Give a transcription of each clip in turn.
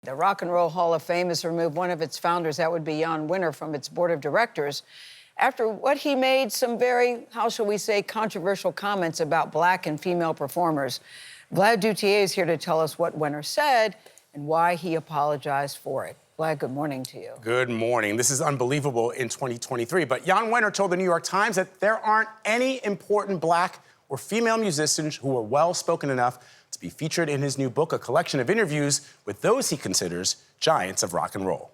The Rock and Roll Hall of Fame has removed one of its founders, that would be Jann Wenner, from its board of directors after what he made some very, how shall we say, controversial comments about black and female performers. Vlad Duthiers is here to tell us what Wenner said and why he apologized for it. Vlad, good morning to you. Good morning. This is unbelievable in 2023, but Jann Wenner told the New York Times that there aren't any important black or female musicians who are well-spoken enough to be featured in his new book, a collection of interviews with those he considers giants of rock and roll.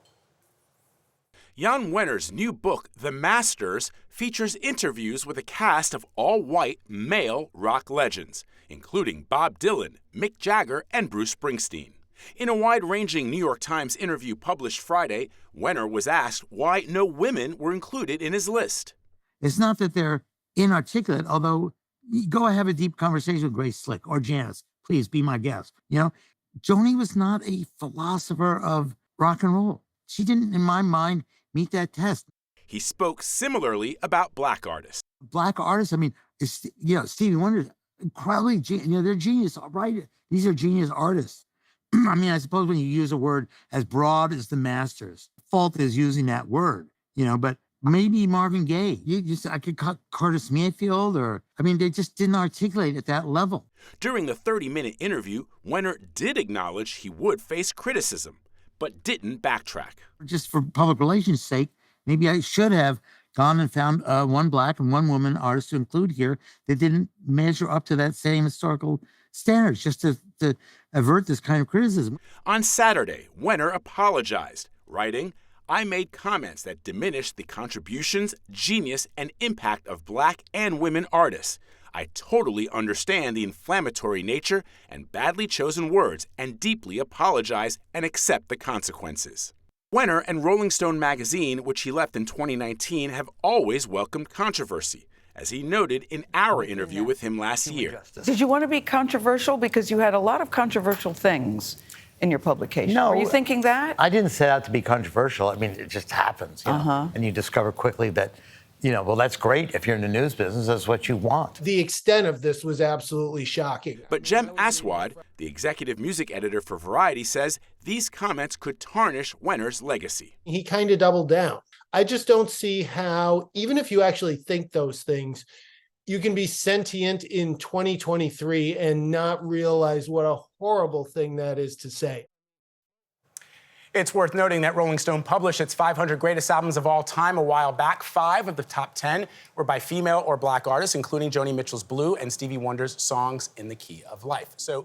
Jann Wenner's new book, The Masters, features interviews with a cast of all-white male rock legends, including Bob Dylan, Mick Jagger, and Bruce Springsteen. In a wide-ranging New York Times interview published Friday, Wenner was asked why no women were included in his list. It's not that they're inarticulate, although go have a deep conversation with Grace Slick or Janice. Please be my guest. You know, Joni was not a philosopher of rock and roll. She didn't, in my mind, meet that test. He spoke similarly about black artists. Black artists, I mean, Stevie Wonder, incredibly, they're genius, right? These are genius artists. I mean, I suppose when you use a word as broad as the Masters, fault is using that word, but maybe Marvin Gaye. I could cut Curtis Mayfield, they just didn't articulate at that level. During the 30-minute interview, Wenner did acknowledge he would face criticism, but didn't backtrack. Just for public relations' sake, maybe I should have gone and found one black and one woman artist to include here that didn't measure up to that same historical standards, just to avert this kind of criticism. On Saturday, Wenner apologized, writing, "I made comments that diminished the contributions, genius, and impact of black and women artists. I totally understand the inflammatory nature and badly chosen words and deeply apologize and accept the consequences." Wenner and Rolling Stone magazine, which he left in 2019, have always welcomed controversy, as he noted in our interview with him last year. Did you want to be controversial? Because you had a lot of controversial things in your publication. No. Were you thinking that? I didn't set out to be controversial. I mean, it just happens, and you discover quickly that, well, that's great. If you're in the news business, that's what you want. The extent of this was absolutely shocking. But Jem Aswad, the executive music editor for Variety, says these comments could tarnish Wenner's legacy. He kind of doubled down. I just don't see how, even if you actually think those things, you can be sentient in 2023 and not realize what a horrible thing that is to say. It's worth noting that Rolling Stone published its 500 greatest albums of all time a while back. 5 of the top 10 were by female or black artists, including Joni Mitchell's Blue and Stevie Wonder's Songs in the Key of Life. So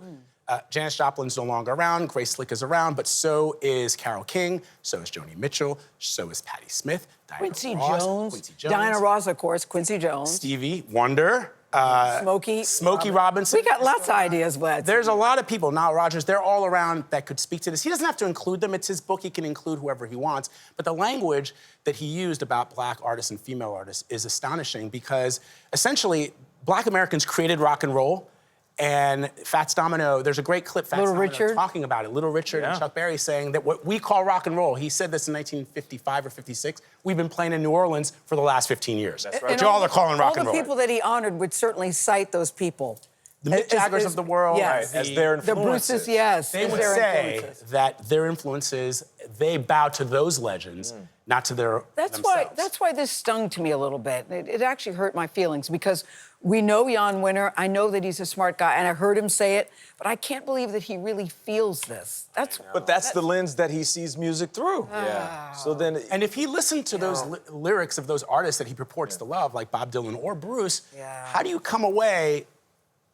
Janis Joplin's no longer around, Grace Slick is around, but so is Gayle King, so is Joni Mitchell, so is Patti Smith, Quincy Jones, Diana Ross, of course, Quincy Jones. Stevie Wonder. Smokey Robinson. We got lots of ideas, Vlad. There's a lot of people, Nile Rodgers, they're all around that could speak to this. He doesn't have to include them. It's his book. He can include whoever he wants. But the language that he used about black artists and female artists is astonishing because essentially black Americans created rock and roll. And Fats Domino, there's a great clip, Fats Domino talking about it. Little Richard and Chuck Berry saying that what we call rock and roll, he said this in 1955 or 56, we've been playing in New Orleans for the last 15 years. That's right. Which y'all are calling rock and roll. All the people that he honored would certainly cite those people. The Mick Jaggers of the world. Yes. As their influences. The Bruces, yes. They would say that their influences, they bow to those legends, not to their themselves. That's why this stung to me a little bit. It actually hurt my feelings because we know Jann Wenner. I know that he's a smart guy, and I heard him say it, but I can't believe that he really feels this. But that's the lens that he sees music through. Yeah. So then, and if he listened to those lyrics of those artists that he purports to love, like Bob Dylan or Bruce, how do you come away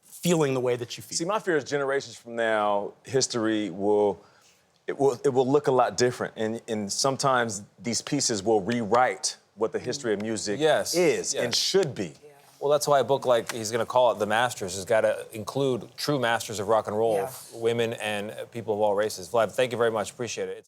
feeling the way that you feel? See, my fear is generations from now, history will look a lot different, and sometimes these pieces will rewrite what the history of music is and should be. Well, that's why a book like he's going to call it The Masters has got to include true masters of rock and roll, women and people of all races. Vlad, thank you very much. Appreciate it.